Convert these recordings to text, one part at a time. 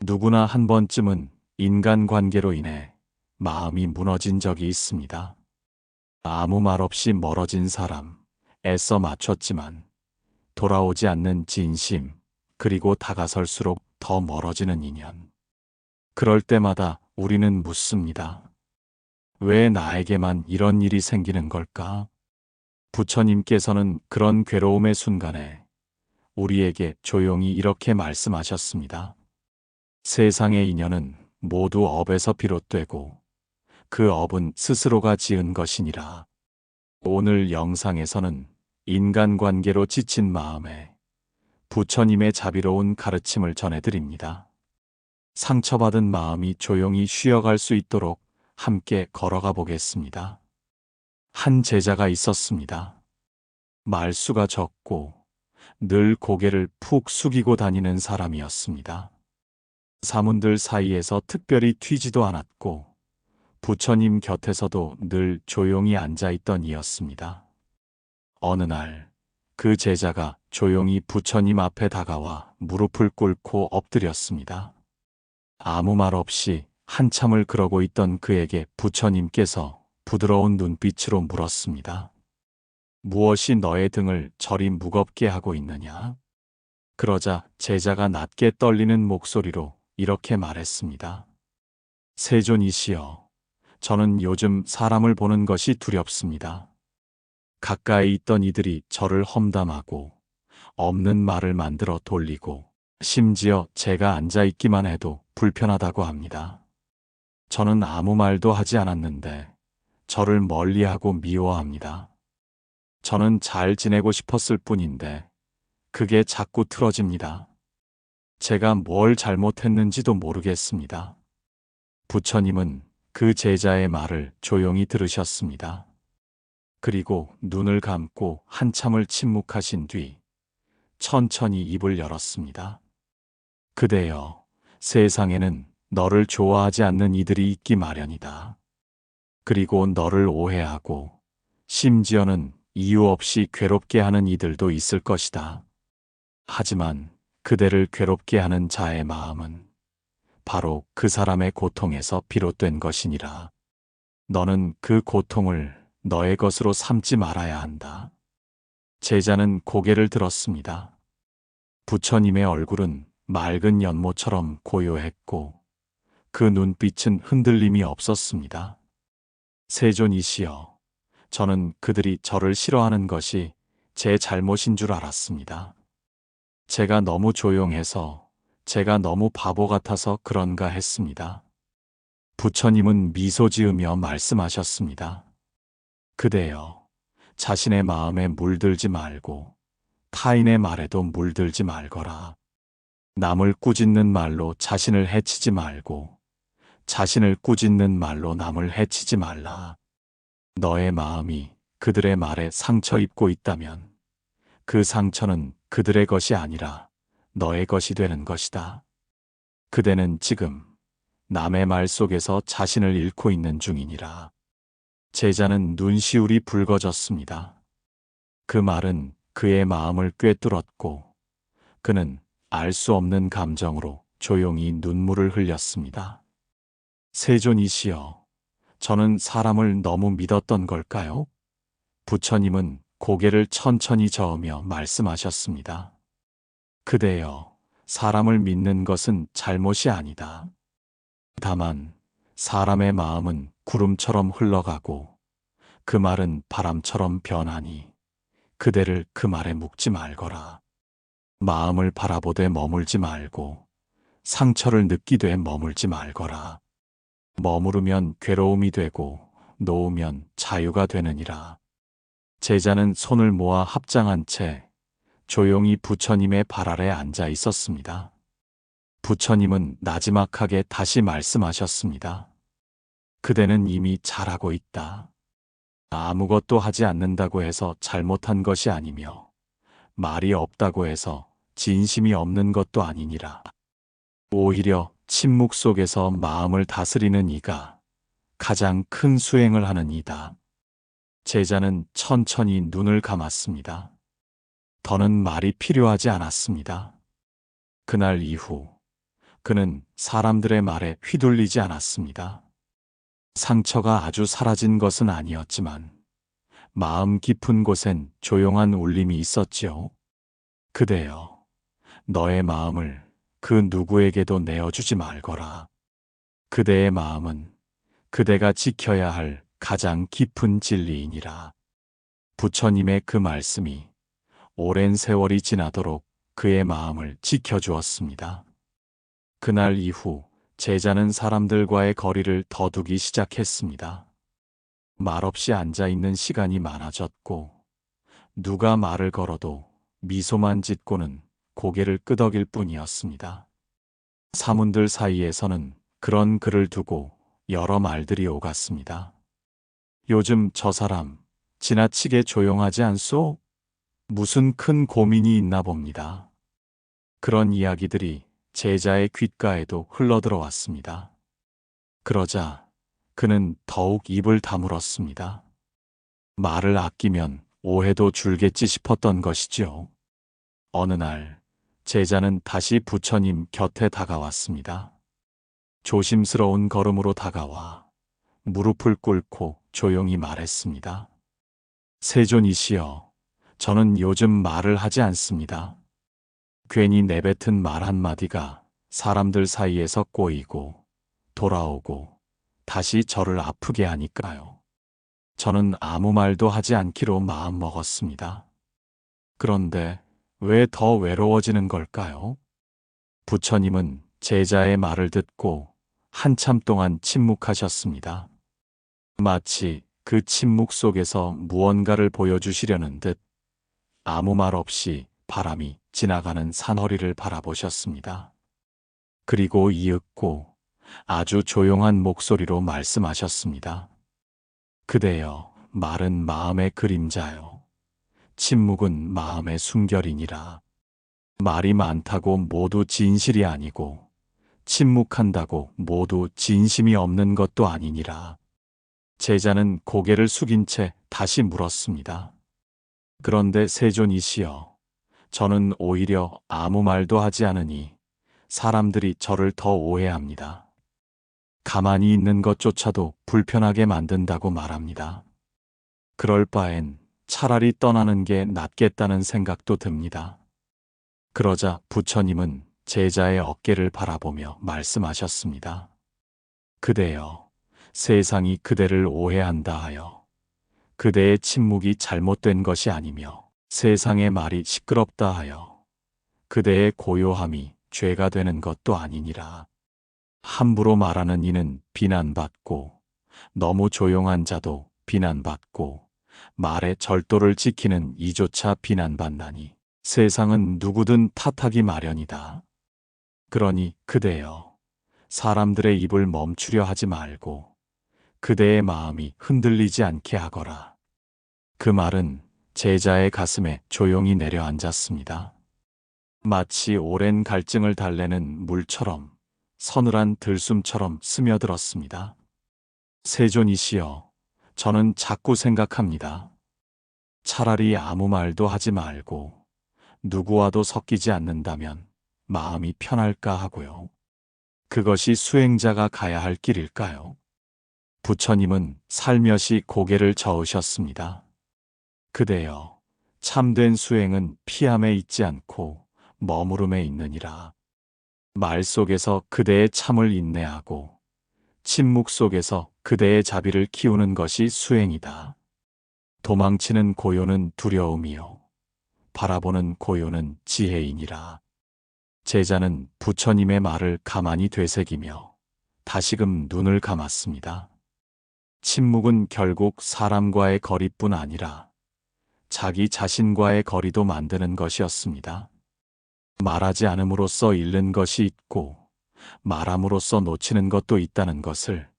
누구나 한 번쯤은 인간관계로 인해 마음이 무너진 적이 있습니다. 아무 말 없이 멀어진 사람, 애써 맞췄지만 돌아오지 않는 진심, 그리고 다가설수록 더 멀어지는 인연. 그럴 때마다 우리는 묻습니다. 왜 나에게만 이런 일이 생기는 걸까? 부처님께서는 그런 괴로움의 순간에 우리에게 조용히 이렇게 말씀하셨습니다. 세상의 인연은 모두 업에서 비롯되고 그 업은 스스로가 지은 것이니라. 오늘 영상에서는 인간관계로 지친 마음에 부처님의 자비로운 가르침을 전해드립니다. 상처받은 마음이 조용히 쉬어갈 수 있도록 함께 걸어가 보겠습니다. 한 제자가 있었습니다. 말수가 적고 늘 고개를 푹 숙이고 다니는 사람이었습니다. 사문들 사이에서 특별히 튀지도 않았고 부처님 곁에서도 늘 조용히 앉아있던 이였습니다. 어느 날 그 제자가 조용히 부처님 앞에 다가와 무릎을 꿇고 엎드렸습니다. 아무 말 없이 한참을 그러고 있던 그에게 부처님께서 부드러운 눈빛으로 물었습니다. 무엇이 너의 등을 저리 무겁게 하고 있느냐? 그러자 제자가 낮게 떨리는 목소리로 이렇게 말했습니다. 세존이시여, 저는 요즘 사람을 보는 것이 두렵습니다. 가까이 있던 이들이 저를 험담하고 없는 말을 만들어 돌리고 심지어 제가 앉아있기만 해도 불편하다고 합니다. 저는 아무 말도 하지 않았는데 저를 멀리하고 미워합니다. 저는 잘 지내고 싶었을 뿐인데 그게 자꾸 틀어집니다. 제가 뭘 잘못했는지도 모르겠습니다. 부처님은 그 제자의 말을 조용히 들으셨습니다. 그리고 눈을 감고 한참을 침묵하신 뒤 천천히 입을 열었습니다. 그대여, 세상에는 너를 좋아하지 않는 이들이 있기 마련이다. 그리고 너를 오해하고 심지어는 이유 없이 괴롭게 하는 이들도 있을 것이다. 하지만 그대를 괴롭게 하는 자의 마음은 바로 그 사람의 고통에서 비롯된 것이니라. 너는 그 고통을 너의 것으로 삼지 말아야 한다. 제자는 고개를 들었습니다. 부처님의 얼굴은 맑은 연못처럼 고요했고 그 눈빛은 흔들림이 없었습니다. 세존이시여, 저는 그들이 저를 싫어하는 것이 제 잘못인 줄 알았습니다. 제가 너무 조용해서, 제가 너무 바보 같아서 그런가 했습니다. 부처님은 미소 지으며 말씀하셨습니다. 그대여, 자신의 마음에 물들지 말고 타인의 말에도 물들지 말거라. 남을 꾸짖는 말로 자신을 해치지 말고 자신을 꾸짖는 말로 남을 해치지 말라. 너의 마음이 그들의 말에 상처 입고 있다면 그 상처는 그들의 것이 아니라 너의 것이 되는 것이다. 그대는 지금 남의 말 속에서 자신을 잃고 있는 중이니라. 제자는 눈시울이 붉어졌습니다. 그 말은 그의 마음을 꿰뚫었고 그는 알 수 없는 감정으로 조용히 눈물을 흘렸습니다. 세존이시여, 저는 사람을 너무 믿었던 걸까요? 부처님은 고개를 천천히 저으며 말씀하셨습니다. 그대여, 사람을 믿는 것은 잘못이 아니다. 다만 사람의 마음은 구름처럼 흘러가고 그 말은 바람처럼 변하니 그대를 그 말에 묵지 말거라. 마음을 바라보되 머물지 말고 상처를 느끼되 머물지 말거라. 머무르면 괴로움이 되고 놓으면 자유가 되느니라. 제자는 손을 모아 합장한 채 조용히 부처님의 발 아래 앉아 있었습니다. 부처님은 나지막하게 다시 말씀하셨습니다. 그대는 이미 잘하고 있다. 아무것도 하지 않는다고 해서 잘못한 것이 아니며 말이 없다고 해서 진심이 없는 것도 아니니라. 오히려 침묵 속에서 마음을 다스리는 이가 가장 큰 수행을 하는 이다. 제자는 천천히 눈을 감았습니다. 더는 말이 필요하지 않았습니다. 그날 이후 그는 사람들의 말에 휘둘리지 않았습니다. 상처가 아주 사라진 것은 아니었지만 마음 깊은 곳엔 조용한 울림이 있었지요. 그대여, 너의 마음을 그 누구에게도 내어주지 말거라. 그대의 마음은 그대가 지켜야 할 가장 깊은 진리이니라. 부처님의 그 말씀이 오랜 세월이 지나도록 그의 마음을 지켜주었습니다. 그날 이후 제자는 사람들과의 거리를 더 두기 시작했습니다. 말없이 앉아있는 시간이 많아졌고 누가 말을 걸어도 미소만 짓고는 고개를 끄덕일 뿐이었습니다. 사문들 사이에서는 그런 그를 두고 여러 말들이 오갔습니다. 요즘 저 사람 지나치게 조용하지 않소? 무슨 큰 고민이 있나 봅니다. 그런 이야기들이 제자의 귓가에도 흘러들어왔습니다. 그러자 그는 더욱 입을 다물었습니다. 말을 아끼면 오해도 줄겠지 싶었던 것이지요. 어느 날 제자는 다시 부처님 곁에 다가왔습니다. 조심스러운 걸음으로 다가와 무릎을 꿇고 조용히 말했습니다. 세존이시여, 저는 요즘 말을 하지 않습니다. 괜히 내뱉은 말 한마디가 사람들 사이에서 꼬이고 돌아오고 다시 저를 아프게 하니까요. 저는 아무 말도 하지 않기로 마음먹었습니다. 그런데 왜 더 외로워지는 걸까요? 부처님은 제자의 말을 듣고 한참 동안 침묵하셨습니다. 마치 그 침묵 속에서 무언가를 보여주시려는 듯 아무 말 없이 바람이 지나가는 산허리를 바라보셨습니다. 그리고 이윽고 아주 조용한 목소리로 말씀하셨습니다. 그대여, 말은 마음의 그림자요. 침묵은 마음의 숨결이니라. 말이 많다고 모두 진실이 아니고 침묵한다고 모두 진심이 없는 것도 아니니라. 제자는 고개를 숙인 채 다시 물었습니다. 그런데 세존이시여, 저는 오히려 아무 말도 하지 않으니 사람들이 저를 더 오해합니다. 가만히 있는 것조차도 불편하게 만든다고 말합니다. 그럴 바엔 차라리 떠나는 게 낫겠다는 생각도 듭니다. 그러자 부처님은 제자의 어깨를 바라보며 말씀하셨습니다. 그대여, 세상이 그대를 오해한다 하여 그대의 침묵이 잘못된 것이 아니며 세상의 말이 시끄럽다 하여 그대의 고요함이 죄가 되는 것도 아니니라. 함부로 말하는 이는 비난받고 너무 조용한 자도 비난받고 말의 절도를 지키는 이조차 비난받나니 세상은 누구든 탓하기 마련이다. 그러니 그대여, 사람들의 입을 멈추려 하지 말고 그대의 마음이 흔들리지 않게 하거라. 그 말은 제자의 가슴에 조용히 내려앉았습니다. 마치 오랜 갈증을 달래는 물처럼 서늘한 들숨처럼 스며들었습니다. 세존이시여, 저는 자꾸 생각합니다. 차라리 아무 말도 하지 말고 누구와도 섞이지 않는다면 마음이 편할까 하고요. 그것이 수행자가 가야 할 길일까요? 부처님은 살며시 고개를 저으셨습니다. 그대여, 참된 수행은 피함에 있지 않고 머무름에 있느니라. 말 속에서 그대의 참을 인내하고 침묵 속에서 그대의 자비를 키우는 것이 수행이다. 도망치는 고요는 두려움이요, 바라보는 고요는 지혜이니라. 제자는 부처님의 말을 가만히 되새기며 다시금 눈을 감았습니다. 침묵은 결국 사람과의 거리뿐 아니라 자기 자신과의 거리도 만드는 것이었습니다. 말하지 않음으로써 잃는 것이 있고 말함으로써 놓치는 것도 있다는 것을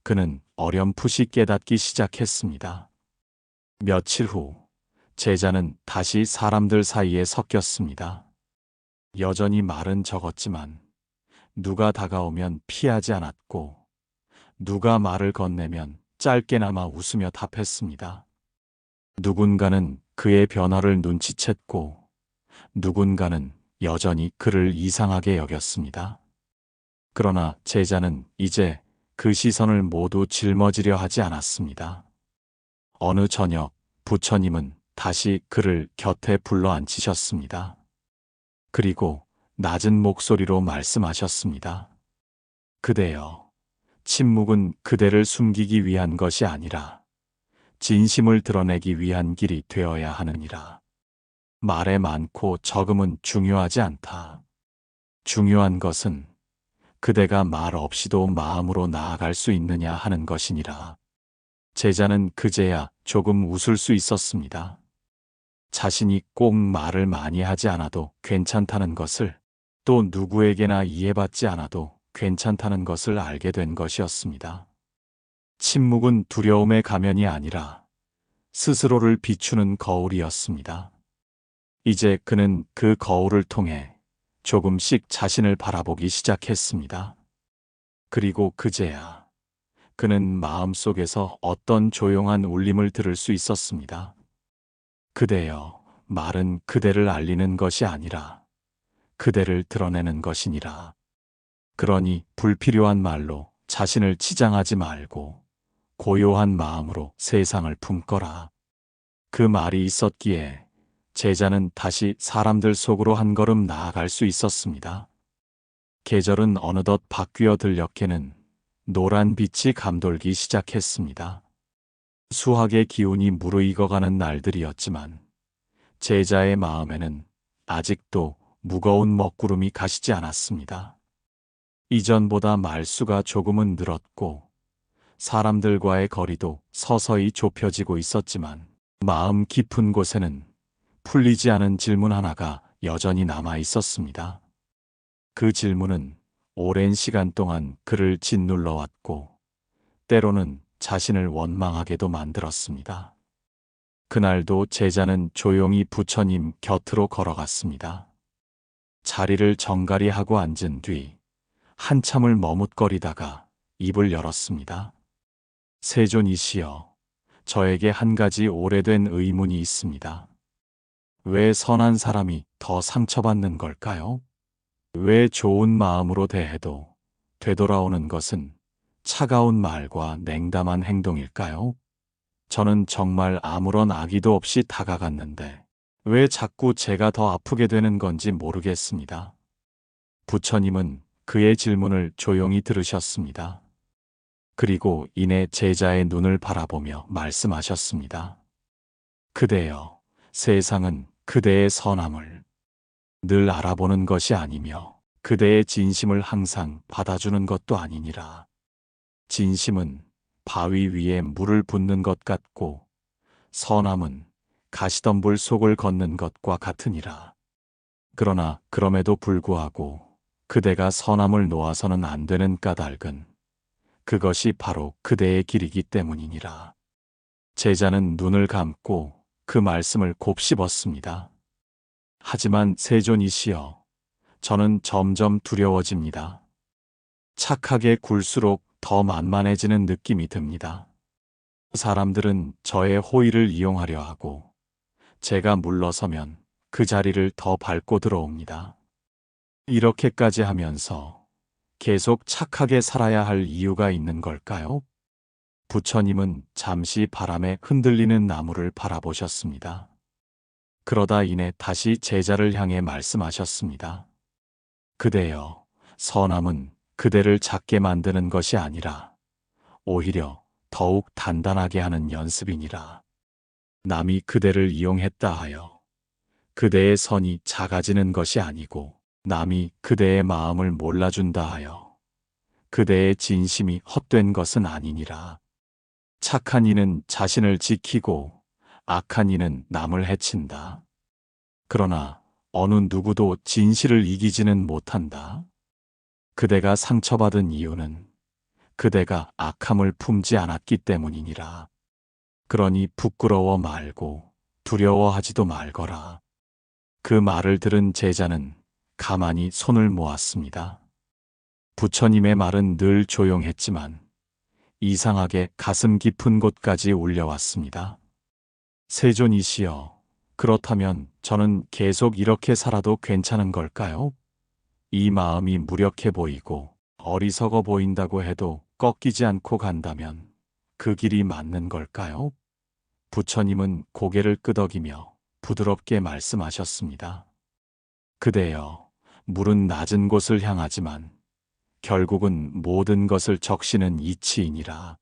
그는 어렴풋이 깨닫기 시작했습니다. 며칠 후 제자는 다시 사람들 사이에 섞였습니다. 여전히 말은 적었지만 누가 다가오면 피하지 않았고 누가 말을 건네면 짧게나마 웃으며 답했습니다. 누군가는 그의 변화를 눈치챘고 누군가는 여전히 그를 이상하게 여겼습니다. 그러나 제자는 이제 그 시선을 모두 짊어지려 하지 않았습니다. 어느 저녁 부처님은 다시 그를 곁에 불러 앉히셨습니다. 그리고 낮은 목소리로 말씀하셨습니다. 그대여, 침묵은 그대를 숨기기 위한 것이 아니라 진심을 드러내기 위한 길이 되어야 하느니라. 말에 많고 적음은 중요하지 않다. 중요한 것은 그대가 말 없이도 마음으로 나아갈 수 있느냐 하는 것이니라. 제자는 그제야 조금 웃을 수 있었습니다. 자신이 꼭 말을 많이 하지 않아도 괜찮다는 것을, 또 누구에게나 이해받지 않아도 괜찮다는 것을 알게 된 것이었습니다. 침묵은 두려움의 가면이 아니라 스스로를 비추는 거울이었습니다. 이제 그는 그 거울을 통해 조금씩 자신을 바라보기 시작했습니다. 그리고 그제야 그는 마음속에서 어떤 조용한 울림을 들을 수 있었습니다. 그대여, 말은 그대를 알리는 것이 아니라 그대를 드러내는 것이니라. 그러니 불필요한 말로 자신을 치장하지 말고 고요한 마음으로 세상을 품거라. 그 말이 있었기에 제자는 다시 사람들 속으로 한 걸음 나아갈 수 있었습니다. 계절은 어느덧 바뀌어 들녘에는 노란 빛이 감돌기 시작했습니다. 수학의 기운이 무르익어가는 날들이었지만 제자의 마음에는 아직도 무거운 먹구름이 가시지 않았습니다. 이전보다 말수가 조금은 늘었고 사람들과의 거리도 서서히 좁혀지고 있었지만 마음 깊은 곳에는 풀리지 않은 질문 하나가 여전히 남아 있었습니다. 그 질문은 오랜 시간 동안 그를 짓눌러 왔고 때로는 자신을 원망하게도 만들었습니다. 그날도 제자는 조용히 부처님 곁으로 걸어갔습니다. 자리를 정갈이 하고 앉은 뒤 한참을 머뭇거리다가 입을 열었습니다. 세존이시여, 저에게 한 가지 오래된 의문이 있습니다. 왜 선한 사람이 더 상처받는 걸까요? 왜 좋은 마음으로 대해도 되돌아오는 것은 차가운 말과 냉담한 행동일까요? 저는 정말 아무런 악의도 없이 다가갔는데 왜 자꾸 제가 더 아프게 되는 건지 모르겠습니다. 부처님은 그의 질문을 조용히 들으셨습니다. 그리고 이내 제자의 눈을 바라보며 말씀하셨습니다. 그대여, 세상은 그대의 선함을 늘 알아보는 것이 아니며 그대의 진심을 항상 받아주는 것도 아니니라. 진심은 바위 위에 물을 붓는 것 같고 선함은 가시덤불 속을 걷는 것과 같으니라. 그러나 그럼에도 불구하고 그대가 선함을 놓아서는 안 되는 까닭은 그것이 바로 그대의 길이기 때문이니라. 제자는 눈을 감고 그 말씀을 곱씹었습니다. 하지만 세존이시여, 저는 점점 두려워집니다. 착하게 굴수록 더 만만해지는 느낌이 듭니다. 사람들은 저의 호의를 이용하려 하고 제가 물러서면 그 자리를 더 밟고 들어옵니다. 이렇게까지 하면서 계속 착하게 살아야 할 이유가 있는 걸까요? 부처님은 잠시 바람에 흔들리는 나무를 바라보셨습니다. 그러다 이내 다시 제자를 향해 말씀하셨습니다. 그대여, 선함은 그대를 작게 만드는 것이 아니라 오히려 더욱 단단하게 하는 연습이니라. 남이 그대를 이용했다 하여 그대의 선이 작아지는 것이 아니고 남이 그대의 마음을 몰라준다 하여 그대의 진심이 헛된 것은 아니니라. 착한 이는 자신을 지키고 악한 이는 남을 해친다. 그러나 어느 누구도 진실을 이기지는 못한다. 그대가 상처받은 이유는 그대가 악함을 품지 않았기 때문이니라. 그러니 부끄러워 말고 두려워하지도 말거라. 그 말을 들은 제자는 가만히 손을 모았습니다. 부처님의 말은 늘 조용했지만 이상하게 가슴 깊은 곳까지 울려왔습니다. 세존이시여, 그렇다면 저는 계속 이렇게 살아도 괜찮은 걸까요? 이 마음이 무력해 보이고 어리석어 보인다고 해도 꺾이지 않고 간다면 그 길이 맞는 걸까요? 부처님은 고개를 끄덕이며 부드럽게 말씀하셨습니다. 그대여, 물은 낮은 곳을 향하지만 결국은 모든 것을 적시는 이치이니라.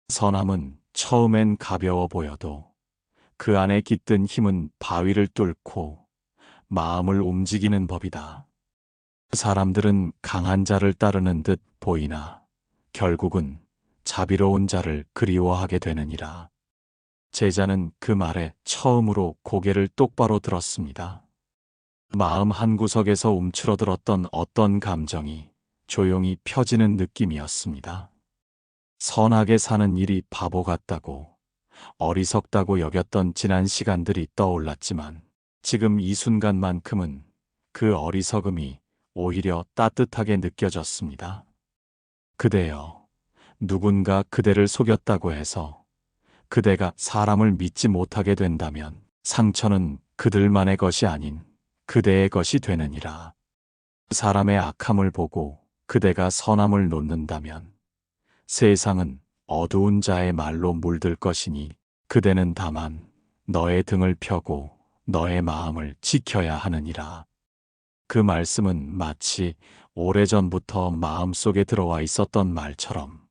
선함은 처음엔 가벼워 보여도 그 안에 깃든 힘은 바위를 뚫고 마음을 움직이는 법이다. 사람들은 강한 자를 따르는 듯 보이나 결국은 자비로운 자를 그리워하게 되느니라. 제자는 그 말에 처음으로 고개를 똑바로 들었습니다. 마음 한구석에서 움츠러들었던 어떤 감정이 조용히 펴지는 느낌이었습니다. 선하게 사는 일이 바보 같다고, 어리석다고 여겼던 지난 시간들이 떠올랐지만 지금 이 순간만큼은 그 어리석음이 오히려 따뜻하게 느껴졌습니다. 그대여, 누군가 그대를 속였다고 해서 그대가 사람을 믿지 못하게 된다면 상처는 그들만의 것이 아닌 그대의 것이 되느니라. 사람의 악함을 보고 그대가 선함을 놓는다면 세상은 어두운 자의 말로 물들 것이니 그대는 다만 너의 등을 펴고 너의 마음을 지켜야 하느니라. 그 말씀은 마치 오래전부터 마음속에 들어와 있었던 말처럼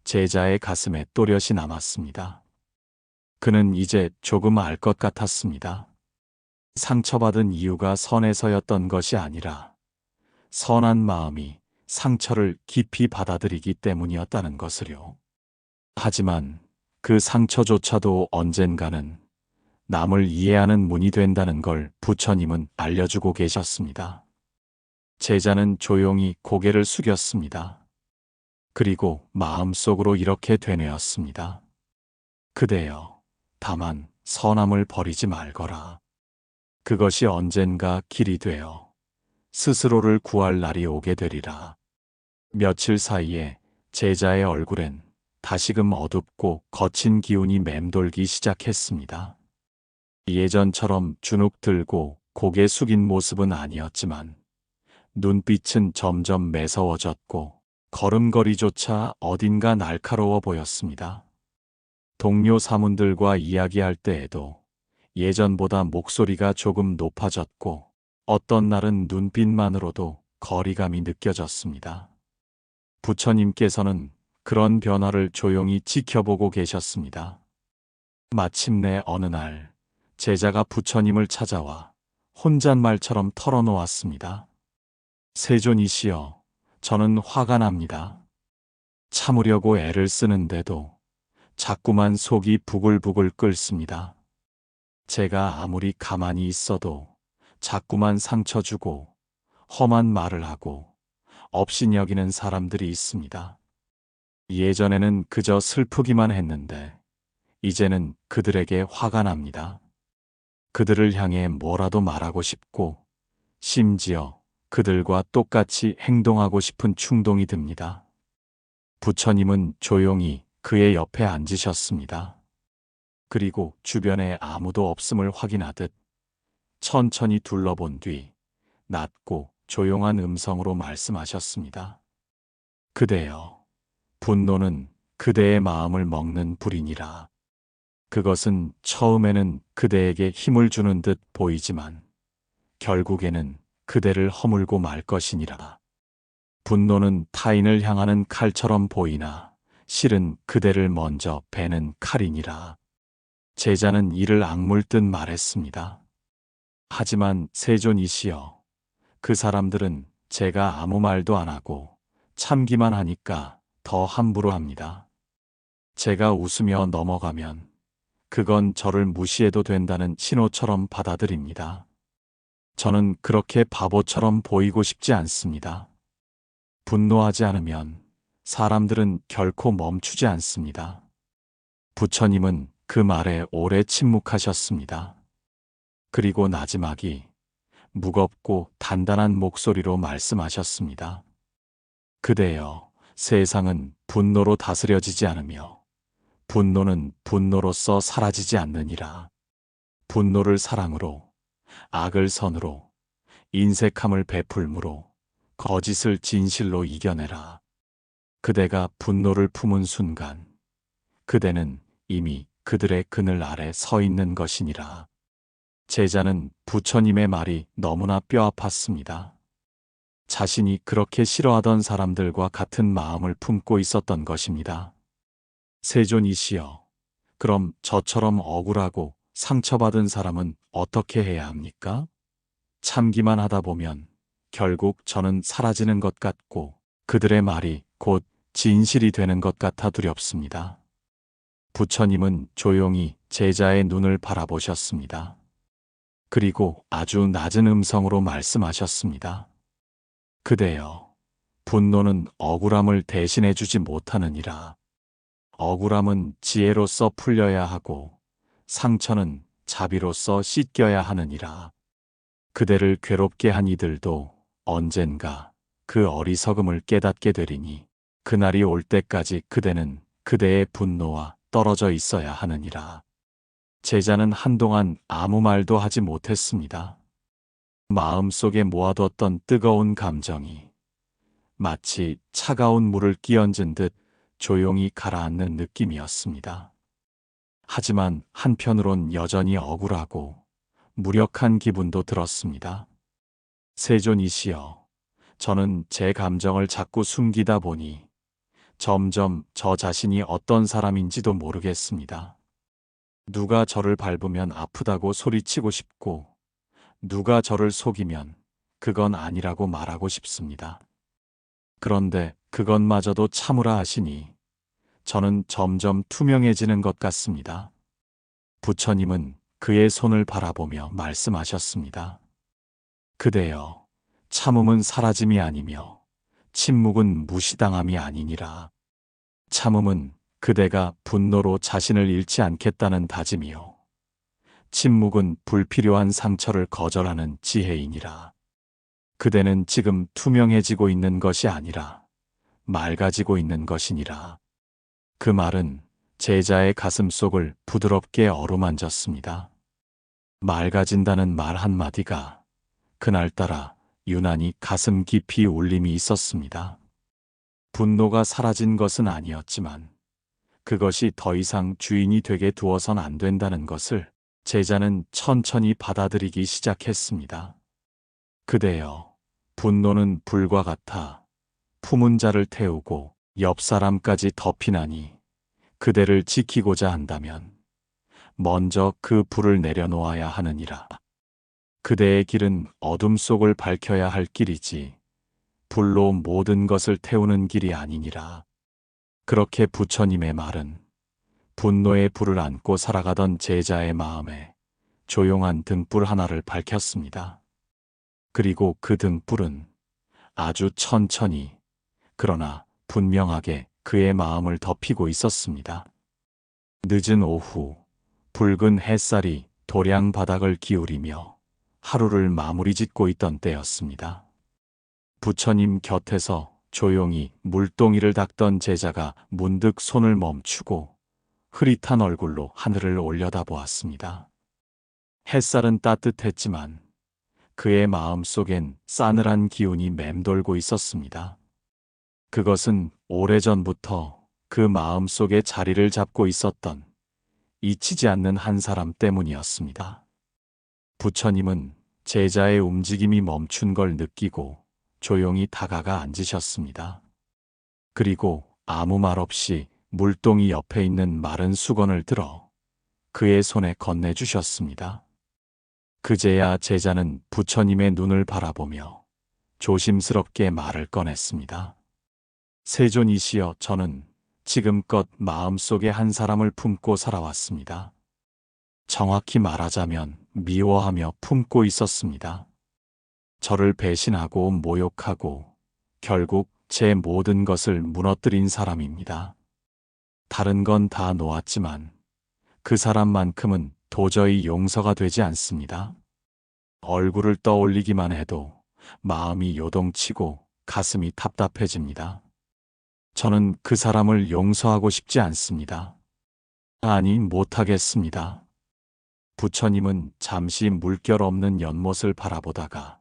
제자의 가슴에 또렷이 남았습니다. 그는 이제 조금 알 것 같았습니다. 상처받은 이유가 선해서였던 것이 아니라 선한 마음이 상처를 깊이 받아들이기 때문이었다는 것을요. 하지만 그 상처조차도 언젠가는 남을 이해하는 문이 된다는 걸 부처님은 알려주고 계셨습니다. 제자는 조용히 고개를 숙였습니다. 그리고 마음속으로 이렇게 되뇌었습니다. 그대여, 다만 선함을 버리지 말거라. 그것이 언젠가 길이 되어 스스로를 구할 날이 오게 되리라. 며칠 사이에 제자의 얼굴엔 다시금 어둡고 거친 기운이 맴돌기 시작했습니다. 예전처럼 주눅 들고 고개 숙인 모습은 아니었지만 눈빛은 점점 매서워졌고 걸음걸이조차 어딘가 날카로워 보였습니다. 동료 사문들과 이야기할 때에도 예전보다 목소리가 조금 높아졌고 어떤 날은 눈빛만으로도 거리감이 느껴졌습니다. 부처님께서는 그런 변화를 조용히 지켜보고 계셨습니다. 마침내 어느 날 제자가 부처님을 찾아와 혼잣말처럼 털어놓았습니다. 세존이시여, 저는 화가 납니다. 참으려고 애를 쓰는데도 자꾸만 속이 부글부글 끓습니다. 제가 아무리 가만히 있어도 자꾸만 상처 주고 험한 말을 하고 업신여기는 사람들이 있습니다. 예전에는 그저 슬프기만 했는데 이제는 그들에게 화가 납니다. 그들을 향해 뭐라도 말하고 싶고 심지어 그들과 똑같이 행동하고 싶은 충동이 듭니다. 부처님은 조용히 그의 옆에 앉으셨습니다. 그리고 주변에 아무도 없음을 확인하듯 천천히 둘러본 뒤 낮고 조용한 음성으로 말씀하셨습니다. 그대여, 분노는 그대의 마음을 먹는 불이니라. 그것은 처음에는 그대에게 힘을 주는 듯 보이지만 결국에는 그대를 허물고 말 것이니라. 분노는 타인을 향하는 칼처럼 보이나 실은 그대를 먼저 베는 칼이니라. 제자는 이를 악물듯 말했습니다. 하지만 세존이시여, 그 사람들은 제가 아무 말도 안 하고 참기만 하니까 더 함부로 합니다. 제가 웃으며 넘어가면 그건 저를 무시해도 된다는 신호처럼 받아들입니다. 저는 그렇게 바보처럼 보이고 싶지 않습니다. 분노하지 않으면 사람들은 결코 멈추지 않습니다. 부처님은 그 말에 오래 침묵하셨습니다. 그리고 나지막이 무겁고 단단한 목소리로 말씀하셨습니다. 그대여, 세상은 분노로 다스려지지 않으며 분노는 분노로서 사라지지 않느니라. 분노를 사랑으로, 악을 선으로, 인색함을 베풀므로, 거짓을 진실로 이겨내라. 그대가 분노를 품은 순간 그대는 이미 그들의 그늘 아래 서 있는 것이니라. 제자는 부처님의 말이 너무나 뼈 아팠습니다. 자신이 그렇게 싫어하던 사람들과 같은 마음을 품고 있었던 것입니다. 세존이시여, 그럼 저처럼 억울하고 상처받은 사람은 어떻게 해야 합니까? 참기만 하다 보면 결국 저는 사라지는 것 같고 그들의 말이 곧 진실이 되는 것 같아 두렵습니다. 부처님은 조용히 제자의 눈을 바라보셨습니다. 그리고 아주 낮은 음성으로 말씀하셨습니다. 그대여, 분노는 억울함을 대신해 주지 못하느니라. 억울함은 지혜로써 풀려야 하고 상처는 자비로써 씻겨야 하느니라. 그대를 괴롭게 한 이들도 언젠가 그 어리석음을 깨닫게 되리니 그날이 올 때까지 그대는 그대의 분노와 떨어져 있어야 하느니라. 제자는 한동안 아무 말도 하지 못했습니다. 마음속에 모아뒀던 뜨거운 감정이 마치 차가운 물을 끼얹은 듯 조용히 가라앉는 느낌이었습니다. 하지만 한편으론 여전히 억울하고 무력한 기분도 들었습니다. 세존이시여, 저는 제 감정을 자꾸 숨기다 보니 점점 저 자신이 어떤 사람인지도 모르겠습니다. 누가 저를 밟으면 아프다고 소리치고 싶고 누가 저를 속이면 그건 아니라고 말하고 싶습니다. 그런데 그것마저도 참으라 하시니 저는 점점 투명해지는 것 같습니다. 부처님은 그의 손을 바라보며 말씀하셨습니다. 그대여, 참음은 사라짐이 아니며 침묵은 무시당함이 아니니라. 참음은 그대가 분노로 자신을 잃지 않겠다는 다짐이요. 침묵은 불필요한 상처를 거절하는 지혜이니라. 그대는 지금 투명해지고 있는 것이 아니라 맑아지고 있는 것이니라. 그 말은 제자의 가슴속을 부드럽게 어루만졌습니다. 맑아진다는 말 한마디가 그날따라 유난히 가슴 깊이 울림이 있었습니다. 분노가 사라진 것은 아니었지만 그것이 더 이상 주인이 되게 두어선 안 된다는 것을 제자는 천천히 받아들이기 시작했습니다. 그대여, 분노는 불과 같아 품은 자를 태우고 옆 사람까지 덮이나니 그대를 지키고자 한다면 먼저 그 불을 내려놓아야 하느니라. 그대의 길은 어둠 속을 밝혀야 할 길이지 불로 모든 것을 태우는 길이 아니니라. 그렇게 부처님의 말은 분노의 불을 안고 살아가던 제자의 마음에 조용한 등불 하나를 밝혔습니다. 그리고 그 등불은 아주 천천히 그러나 분명하게 그의 마음을 덮이고 있었습니다. 늦은 오후, 붉은 햇살이 도량 바닥을 기울이며 하루를 마무리 짓고 있던 때였습니다. 부처님 곁에서 조용히 물동이를 닦던 제자가 문득 손을 멈추고 흐릿한 얼굴로 하늘을 올려다보았습니다. 햇살은 따뜻했지만 그의 마음속엔 싸늘한 기운이 맴돌고 있었습니다. 그것은 오래전부터 그 마음속에 자리를 잡고 있었던 잊히지 않는 한 사람 때문이었습니다. 부처님은 제자의 움직임이 멈춘 걸 느끼고 조용히 다가가 앉으셨습니다. 그리고 아무 말 없이 물동이 옆에 있는 마른 수건을 들어 그의 손에 건네주셨습니다. 그제야 제자는 부처님의 눈을 바라보며 조심스럽게 말을 꺼냈습니다. 세존이시여, 저는 지금껏 마음속에 한 사람을 품고 살아왔습니다. 정확히 말하자면 미워하며 품고 있었습니다. 저를 배신하고 모욕하고 결국 제 모든 것을 무너뜨린 사람입니다. 다른 건 다 놓았지만 그 사람만큼은 도저히 용서가 되지 않습니다. 얼굴을 떠올리기만 해도 마음이 요동치고 가슴이 답답해집니다. 저는 그 사람을 용서하고 싶지 않습니다. 아니, 못하겠습니다. 부처님은 잠시 물결 없는 연못을 바라보다가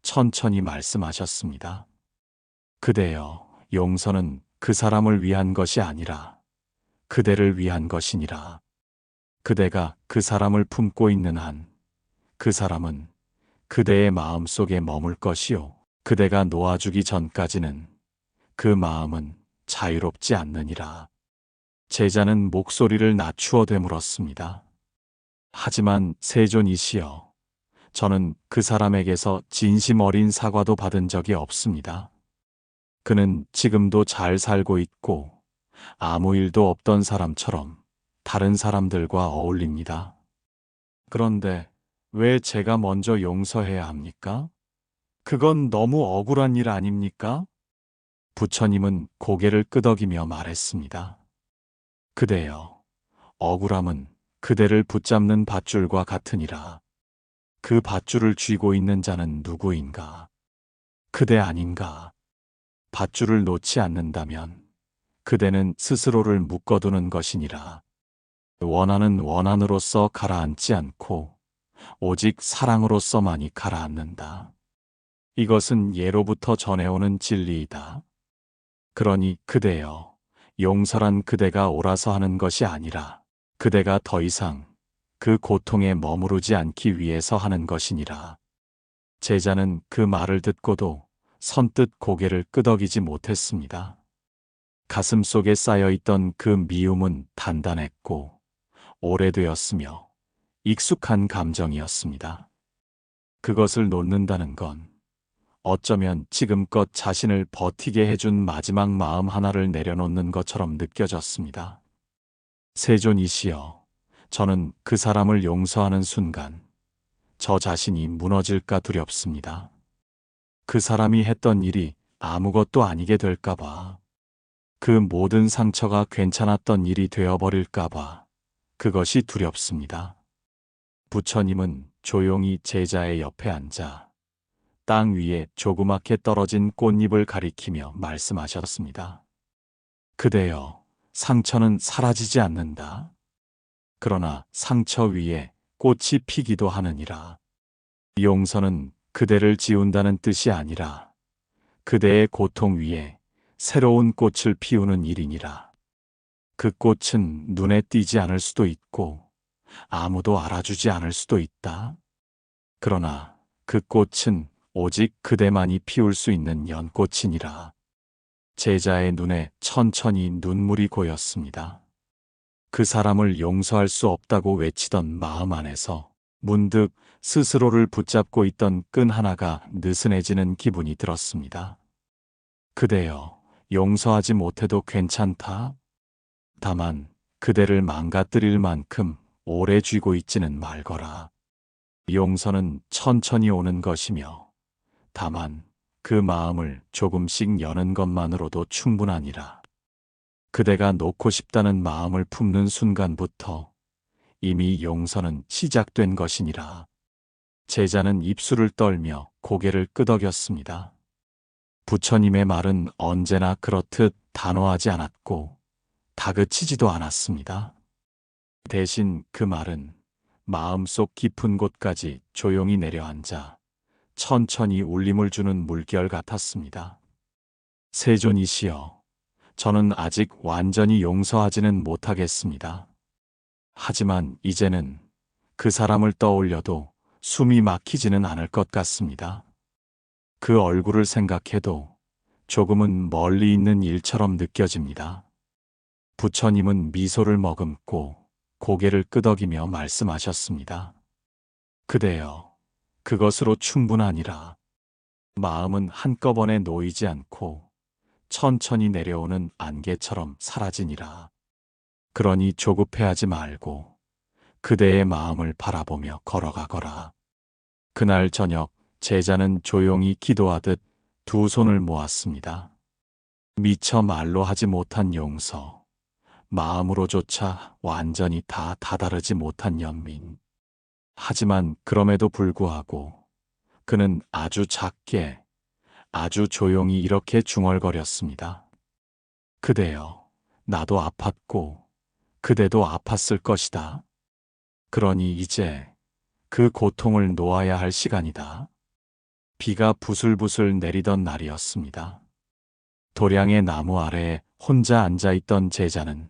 천천히 말씀하셨습니다. 그대여, 용서는 그 사람을 위한 것이 아니라 그대를 위한 것이니라. 그대가 그 사람을 품고 있는 한 그 사람은 그대의 마음 속에 머물 것이요. 그대가 놓아주기 전까지는 그 마음은 자유롭지 않느니라. 제자는 목소리를 낮추어 되물었습니다. 하지만 세존이시여, 저는 그 사람에게서 진심 어린 사과도 받은 적이 없습니다. 그는 지금도 잘 살고 있고 아무 일도 없던 사람처럼 다른 사람들과 어울립니다. 그런데 왜 제가 먼저 용서해야 합니까? 그건 너무 억울한 일 아닙니까? 부처님은 고개를 끄덕이며 말했습니다. 그대여, 억울함은 그대를 붙잡는 밧줄과 같으니라. 그 밧줄을 쥐고 있는 자는 누구인가? 그대 아닌가? 밧줄을 놓지 않는다면 그대는 스스로를 묶어두는 것이니라. 원한은 원한으로서 가라앉지 않고 오직 사랑으로서만이 가라앉는다. 이것은 예로부터 전해오는 진리이다. 그러니 그대여, 용서란 그대가 옳아서 하는 것이 아니라 그대가 더 이상 그 고통에 머무르지 않기 위해서 하는 것이니라. 제자는 그 말을 듣고도 선뜻 고개를 끄덕이지 못했습니다. 가슴 속에 쌓여있던 그 미움은 단단했고 오래되었으며 익숙한 감정이었습니다. 그것을 놓는다는 건 어쩌면 지금껏 자신을 버티게 해준 마지막 마음 하나를 내려놓는 것처럼 느껴졌습니다. 세존이시여, 저는 그 사람을 용서하는 순간 저 자신이 무너질까 두렵습니다. 그 사람이 했던 일이 아무것도 아니게 될까봐, 그 모든 상처가 괜찮았던 일이 되어버릴까봐 그것이 두렵습니다. 부처님은 조용히 제자의 옆에 앉아 땅 위에 조그맣게 떨어진 꽃잎을 가리키며 말씀하셨습니다. 그대여, 상처는 사라지지 않는다. 그러나 상처 위에 꽃이 피기도 하느니라. 용서는 그대를 지운다는 뜻이 아니라 그대의 고통 위에 새로운 꽃을 피우는 일이니라. 그 꽃은 눈에 띄지 않을 수도 있고 아무도 알아주지 않을 수도 있다. 그러나 그 꽃은 오직 그대만이 피울 수 있는 연꽃이니라. 제자의 눈에 천천히 눈물이 고였습니다. 그 사람을 용서할 수 없다고 외치던 마음 안에서 문득 스스로를 붙잡고 있던 끈 하나가 느슨해지는 기분이 들었습니다. 그대여, 용서하지 못해도 괜찮다. 다만 그대를 망가뜨릴 만큼 오래 쥐고 있지는 말거라. 용서는 천천히 오는 것이며 다만 그 마음을 조금씩 여는 것만으로도 충분하니라. 그대가 놓고 싶다는 마음을 품는 순간부터 이미 용서는 시작된 것이니라. 제자는 입술을 떨며 고개를 끄덕였습니다. 부처님의 말은 언제나 그렇듯 단호하지 않았고 다그치지도 않았습니다. 대신 그 말은 마음속 깊은 곳까지 조용히 내려앉아 천천히 울림을 주는 물결 같았습니다. 세존이시여, 저는 아직 완전히 용서하지는 못하겠습니다. 하지만 이제는 그 사람을 떠올려도 숨이 막히지는 않을 것 같습니다. 그 얼굴을 생각해도 조금은 멀리 있는 일처럼 느껴집니다. 부처님은 미소를 머금고 고개를 끄덕이며 말씀하셨습니다. 그대여, 그것으로 충분하니라. 마음은 한꺼번에 놓이지 않고 천천히 내려오는 안개처럼 사라지니라. 그러니 조급해하지 말고 그대의 마음을 바라보며 걸어가거라. 그날 저녁 제자는 조용히 기도하듯 두 손을 모았습니다. 미처 말로 하지 못한 용서, 마음으로조차 완전히 다 다다르지 못한 연민. 하지만 그럼에도 불구하고 그는 아주 작게, 아주 조용히 이렇게 중얼거렸습니다. 그대여, 나도 아팠고 그대도 아팠을 것이다. 그러니 이제 그 고통을 놓아야 할 시간이다. 비가 부슬부슬 내리던 날이었습니다. 도량의 나무 아래에 혼자 앉아 있던 제자는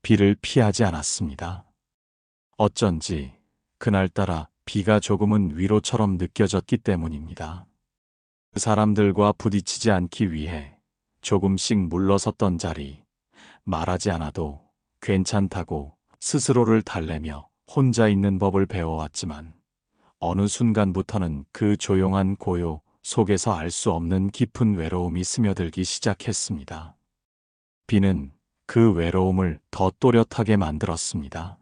비를 피하지 않았습니다. 어쩐지 그날따라 비가 조금은 위로처럼 느껴졌기 때문입니다. 그 사람들과 부딪히지 않기 위해 조금씩 물러섰던 자리, 말하지 않아도 괜찮다고 스스로를 달래며 혼자 있는 법을 배워왔지만 어느 순간부터는 그 조용한 고요 속에서 알 수 없는 깊은 외로움이 스며들기 시작했습니다. 비는 그 외로움을 더 또렷하게 만들었습니다.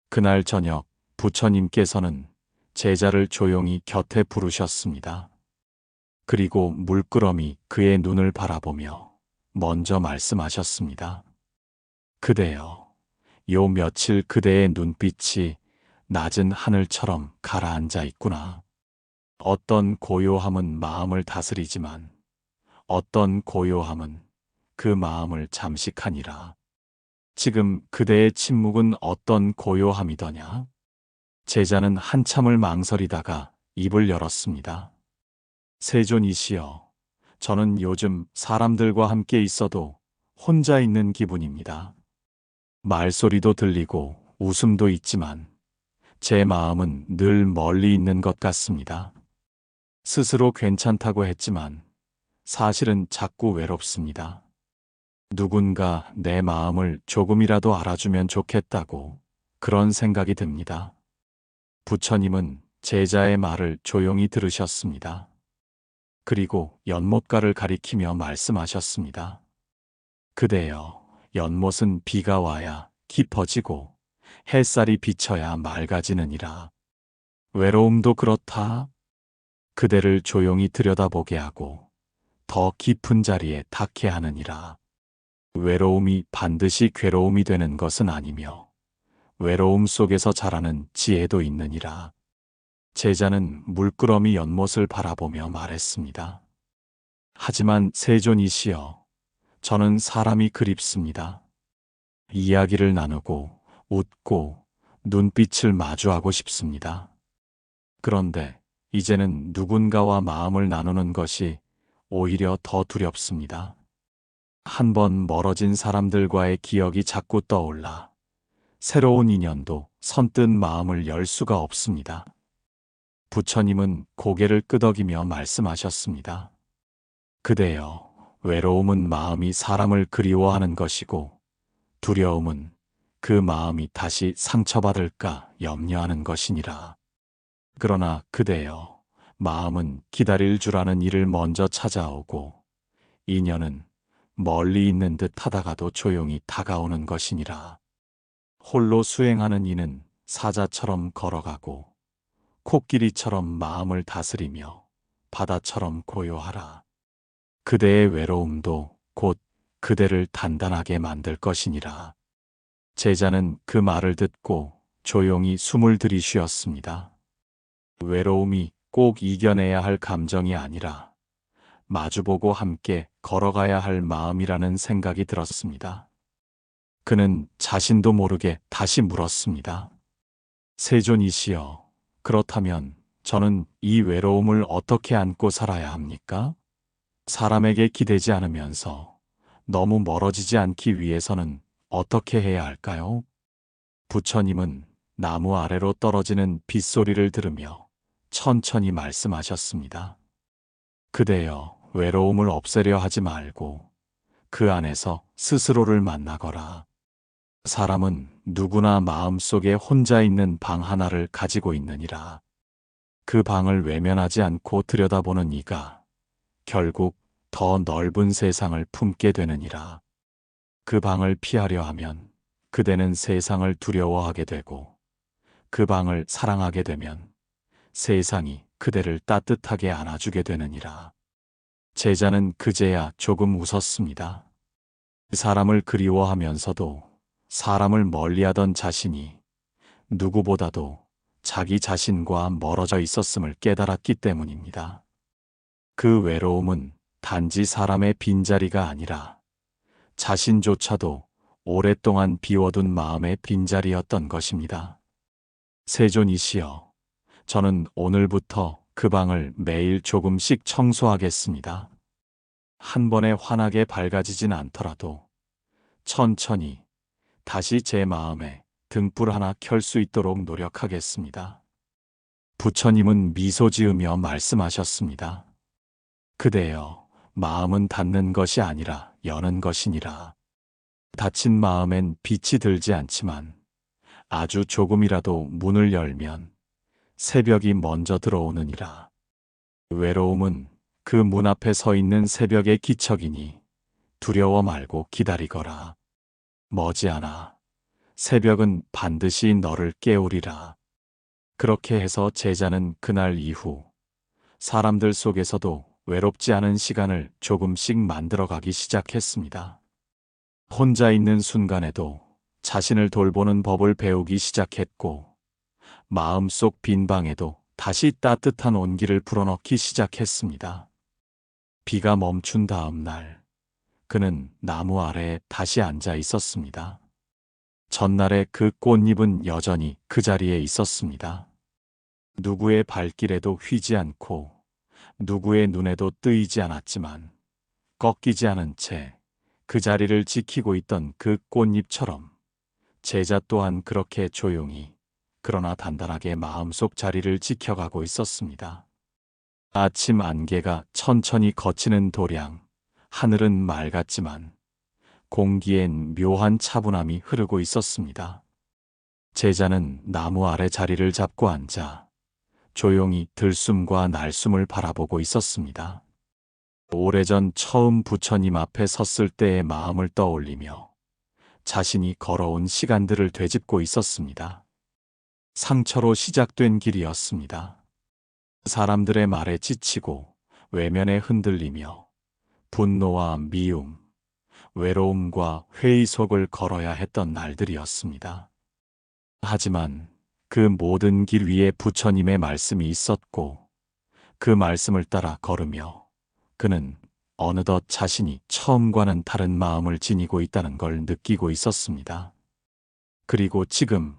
그날 저녁 부처님께서는 제자를 조용히 곁에 부르셨습니다. 그리고 물끄러미 그의 눈을 바라보며 먼저 말씀하셨습니다. 그대여, 요 며칠 그대의 눈빛이 낮은 하늘처럼 가라앉아 있구나. 어떤 고요함은 마음을 다스리지만 어떤 고요함은 그 마음을 잠식하니라. 지금 그대의 침묵은 어떤 고요함이더냐? 제자는 한참을 망설이다가 입을 열었습니다. 세존이시여, 저는 요즘 사람들과 함께 있어도 혼자 있는 기분입니다. 말소리도 들리고 웃음도 있지만 제 마음은 늘 멀리 있는 것 같습니다. 스스로 괜찮다고 했지만 사실은 자꾸 외롭습니다. 누군가 내 마음을 조금이라도 알아주면 좋겠다고 그런 생각이 듭니다. 부처님은 제자의 말을 조용히 들으셨습니다. 그리고 연못가를 가리키며 말씀하셨습니다. 그대여, 연못은 비가 와야 깊어지고 햇살이 비쳐야 맑아지느니라. 외로움도 그렇다. 그대를 조용히 들여다보게 하고 더 깊은 자리에 닿게 하느니라. 외로움이 반드시 괴로움이 되는 것은 아니며 외로움 속에서 자라는 지혜도 있느니라. 제자는 물끄러미 연못을 바라보며 말했습니다. 하지만 세존이시여, 저는 사람이 그립습니다. 이야기를 나누고 웃고 눈빛을 마주하고 싶습니다. 그런데 이제는 누군가와 마음을 나누는 것이 오히려 더 두렵습니다. 한번 멀어진 사람들과의 기억이 자꾸 떠올라 새로운 인연도 선뜻 마음을 열 수가 없습니다. 부처님은 고개를 끄덕이며 말씀하셨습니다. 그대여, 외로움은 마음이 사람을 그리워하는 것이고 두려움은 그 마음이 다시 상처받을까 염려하는 것이니라. 그러나 그대여, 마음은 기다릴 줄 아는 일을 먼저 찾아오고 인연은 멀리 있는 듯 하다가도 조용히 다가오는 것이니라. 홀로 수행하는 이는 사자처럼 걸어가고 코끼리처럼 마음을 다스리며 바다처럼 고요하라. 그대의 외로움도 곧 그대를 단단하게 만들 것이니라. 제자는 그 말을 듣고 조용히 숨을 들이쉬었습니다. 외로움이 꼭 이겨내야 할 감정이 아니라 마주보고 함께 걸어가야 할 마음이라는 생각이 들었습니다. 그는 자신도 모르게 다시 물었습니다. 세존이시여, 그렇다면 저는 이 외로움을 어떻게 안고 살아야 합니까? 사람에게 기대지 않으면서 너무 멀어지지 않기 위해서는 어떻게 해야 할까요? 부처님은 나무 아래로 떨어지는 빗소리를 들으며 천천히 말씀하셨습니다. 그대여, 외로움을 없애려 하지 말고 그 안에서 스스로를 만나거라. 사람은 누구나 마음속에 혼자 있는 방 하나를 가지고 있느니라. 그 방을 외면하지 않고 들여다보는 이가 결국 더 넓은 세상을 품게 되느니라. 그 방을 피하려 하면 그대는 세상을 두려워하게 되고 그 방을 사랑하게 되면 세상이 그대를 따뜻하게 안아주게 되느니라. 제자는 그제야 조금 웃었습니다. 사람을 그리워하면서도 사람을 멀리하던 자신이 누구보다도 자기 자신과 멀어져 있었음을 깨달았기 때문입니다. 그 외로움은 단지 사람의 빈자리가 아니라 자신조차도 오랫동안 비워둔 마음의 빈자리였던 것입니다. 세존이시여, 저는 오늘부터 그 방을 매일 조금씩 청소하겠습니다. 한 번에 환하게 밝아지진 않더라도 천천히 다시 제 마음에 등불 하나 켤 수 있도록 노력하겠습니다. 부처님은 미소 지으며 말씀하셨습니다. 그대여, 마음은 닫는 것이 아니라 여는 것이니라. 닫힌 마음엔 빛이 들지 않지만 아주 조금이라도 문을 열면 새벽이 먼저 들어오느니라. 외로움은 그 문 앞에 서 있는 새벽의 기척이니 두려워 말고 기다리거라. 머지않아 새벽은 반드시 너를 깨우리라. 그렇게 해서 제자는 그날 이후 사람들 속에서도 외롭지 않은 시간을 조금씩 만들어가기 시작했습니다. 혼자 있는 순간에도 자신을 돌보는 법을 배우기 시작했고, 마음속 빈 방에도 다시 따뜻한 온기를 불어넣기 시작했습니다. 비가 멈춘 다음 날, 그는 나무 아래에 다시 앉아 있었습니다. 전날의 그 꽃잎은 여전히 그 자리에 있었습니다. 누구의 발길에도 휘지 않고 누구의 눈에도 뜨이지 않았지만 꺾이지 않은 채 그 자리를 지키고 있던 그 꽃잎처럼 제자 또한 그렇게 조용히 그러나 단단하게 마음속 자리를 지켜가고 있었습니다. 아침 안개가 천천히 걷히는 도량, 하늘은 맑았지만 공기엔 묘한 차분함이 흐르고 있었습니다. 제자는 나무 아래 자리를 잡고 앉아 조용히 들숨과 날숨을 바라보고 있었습니다. 오래전 처음 부처님 앞에 섰을 때의 마음을 떠올리며 자신이 걸어온 시간들을 되짚고 있었습니다. 상처로 시작된 길이었습니다. 사람들의 말에 지치고 외면에 흔들리며 분노와 미움, 외로움과 회의 속을 걸어야 했던 날들이었습니다. 하지만 그 모든 길 위에 부처님의 말씀이 있었고 그 말씀을 따라 걸으며 그는 어느덧 자신이 처음과는 다른 마음을 지니고 있다는 걸 느끼고 있었습니다. 그리고 지금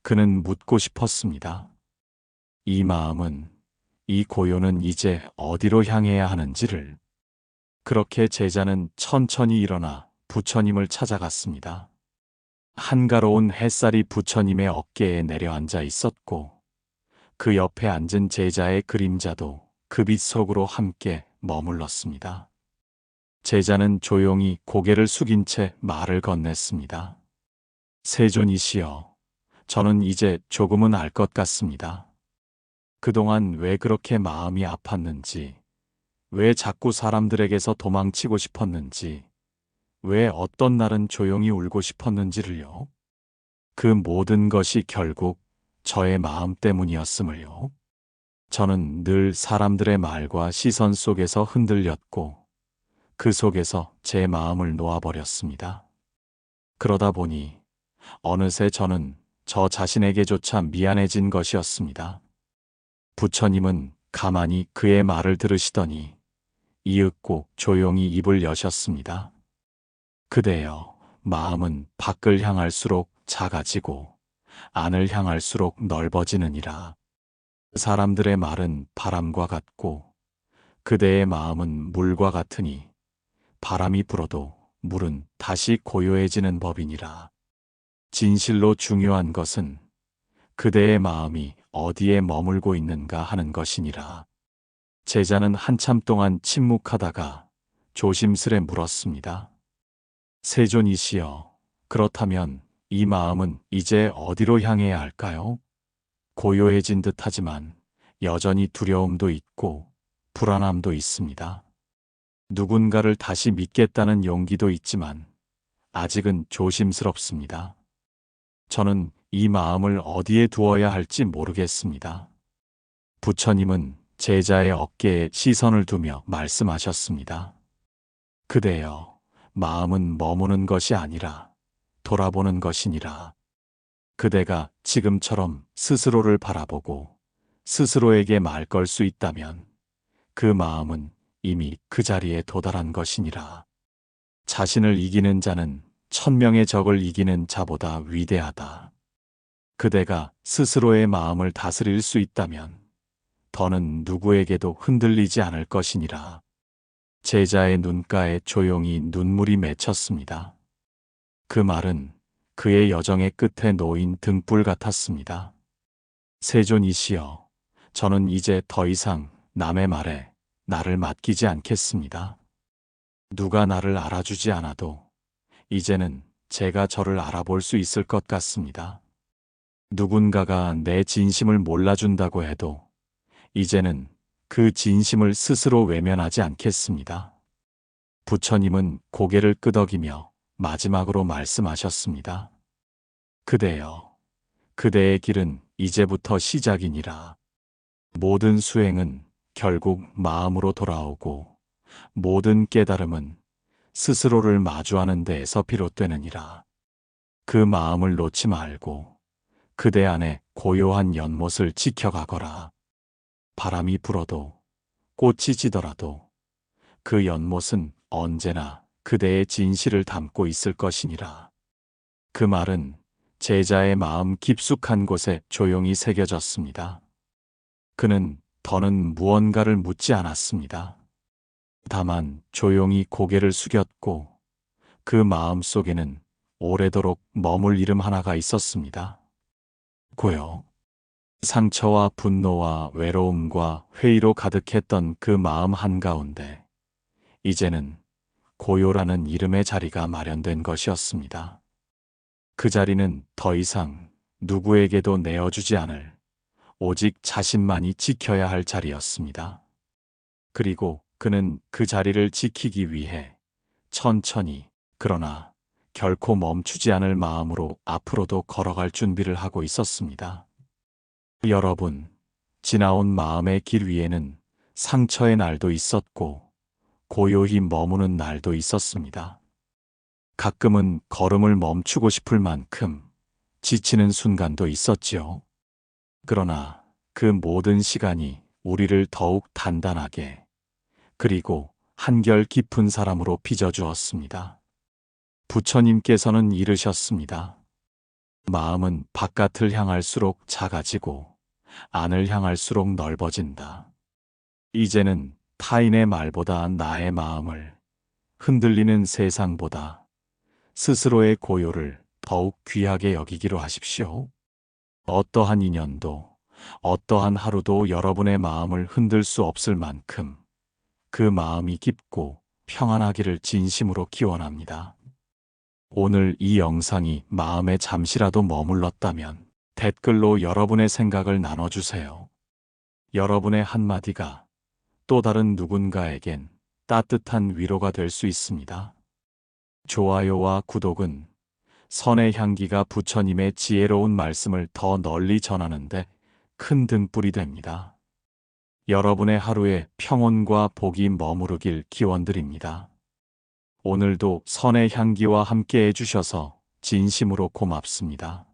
그는 묻고 싶었습니다. 이 마음은, 이 고요는 이제 어디로 향해야 하는지를. 그렇게 제자는 천천히 일어나 부처님을 찾아갔습니다. 한가로운 햇살이 부처님의 어깨에 내려앉아 있었고 그 옆에 앉은 제자의 그림자도 그 빛 속으로 함께 머물렀습니다. 제자는 조용히 고개를 숙인 채 말을 건넸습니다. 세존이시여, 저는 이제 조금은 알 것 같습니다. 그동안 왜 그렇게 마음이 아팠는지, 왜 자꾸 사람들에게서 도망치고 싶었는지, 왜 어떤 날은 조용히 울고 싶었는지를요. 그 모든 것이 결국 저의 마음 때문이었음을요. 저는 늘 사람들의 말과 시선 속에서 흔들렸고 그 속에서 제 마음을 놓아버렸습니다. 그러다 보니 어느새 저는 저 자신에게조차 미안해진 것이었습니다. 부처님은 가만히 그의 말을 들으시더니 이윽고 조용히 입을 여셨습니다. 그대여, 마음은 밖을 향할수록 작아지고 안을 향할수록 넓어지느니라. 사람들의 말은 바람과 같고 그대의 마음은 물과 같으니 바람이 불어도 물은 다시 고요해지는 법이니라. 진실로 중요한 것은 그대의 마음이 어디에 머물고 있는가 하는 것이니라. 제자는 한참 동안 침묵하다가 조심스레 물었습니다. 세존이시여, 그렇다면 이 마음은 이제 어디로 향해야 할까요? 고요해진 듯하지만 여전히 두려움도 있고 불안함도 있습니다. 누군가를 다시 믿겠다는 용기도 있지만 아직은 조심스럽습니다. 저는 이 마음을 어디에 두어야 할지 모르겠습니다. 부처님은 제자의 어깨에 시선을 두며 말씀하셨습니다. 그대여, 마음은 머무는 것이 아니라 돌아보는 것이니라. 그대가 지금처럼 스스로를 바라보고 스스로에게 말 걸 수 있다면 그 마음은 이미 그 자리에 도달한 것이니라. 자신을 이기는 자는 1000명의 적을 이기는 자보다 위대하다. 그대가 스스로의 마음을 다스릴 수 있다면 더는 누구에게도 흔들리지 않을 것이니라. 제자의 눈가에 조용히 눈물이 맺혔습니다. 그 말은 그의 여정의 끝에 놓인 등불 같았습니다. 세존이시여, 저는 이제 더 이상 남의 말에 나를 맡기지 않겠습니다. 누가 나를 알아주지 않아도 이제는 제가 저를 알아볼 수 있을 것 같습니다. 누군가가 내 진심을 몰라준다고 해도 이제는 그 진심을 스스로 외면하지 않겠습니다. 부처님은 고개를 끄덕이며 마지막으로 말씀하셨습니다. 그대여, 그대의 길은 이제부터 시작이니라. 모든 수행은 결국 마음으로 돌아오고 모든 깨달음은 스스로를 마주하는 데에서 비롯되느니라. 그 마음을 놓지 말고 그대 안에 고요한 연못을 지켜가거라. 바람이 불어도 꽃이 지더라도 그 연못은 언제나 그대의 진실을 담고 있을 것이니라. 그 말은 제자의 마음 깊숙한 곳에 조용히 새겨졌습니다. 그는 더는 무언가를 묻지 않았습니다. 다만 조용히 고개를 숙였고 그 마음 속에는 오래도록 머물 이름 하나가 있었습니다. 고요. 상처와 분노와 외로움과 회의로 가득했던 그 마음 한가운데 이제는 고요라는 이름의 자리가 마련된 것이었습니다. 그 자리는 더 이상 누구에게도 내어주지 않을 오직 자신만이 지켜야 할 자리였습니다. 그리고 그는 그 자리를 지키기 위해 천천히 그러나 결코 멈추지 않을 마음으로 앞으로도 걸어갈 준비를 하고 있었습니다. 여러분, 지나온 마음의 길 위에는 상처의 날도 있었고 고요히 머무는 날도 있었습니다. 가끔은 걸음을 멈추고 싶을 만큼 지치는 순간도 있었지요. 그러나 그 모든 시간이 우리를 더욱 단단하게 그리고 한결 깊은 사람으로 빚어주었습니다. 부처님께서는 이르셨습니다. 마음은 바깥을 향할수록 작아지고 안을 향할수록 넓어진다. 이제는 타인의 말보다 나의 마음을, 흔들리는 세상보다 스스로의 고요를 더욱 귀하게 여기기로 하십시오. 어떠한 인연도, 어떠한 하루도 여러분의 마음을 흔들 수 없을 만큼 그 마음이 깊고 평안하기를 진심으로 기원합니다. 오늘 이 영상이 마음에 잠시라도 머물렀다면 댓글로 여러분의 생각을 나눠주세요. 여러분의 한마디가 또 다른 누군가에겐 따뜻한 위로가 될 수 있습니다. 좋아요와 구독은 선의 향기가 부처님의 지혜로운 말씀을 더 널리 전하는데 큰 등불이 됩니다. 여러분의 하루에 평온과 복이 머무르길 기원드립니다. 오늘도 선의 향기와 함께 해주셔서 진심으로 고맙습니다.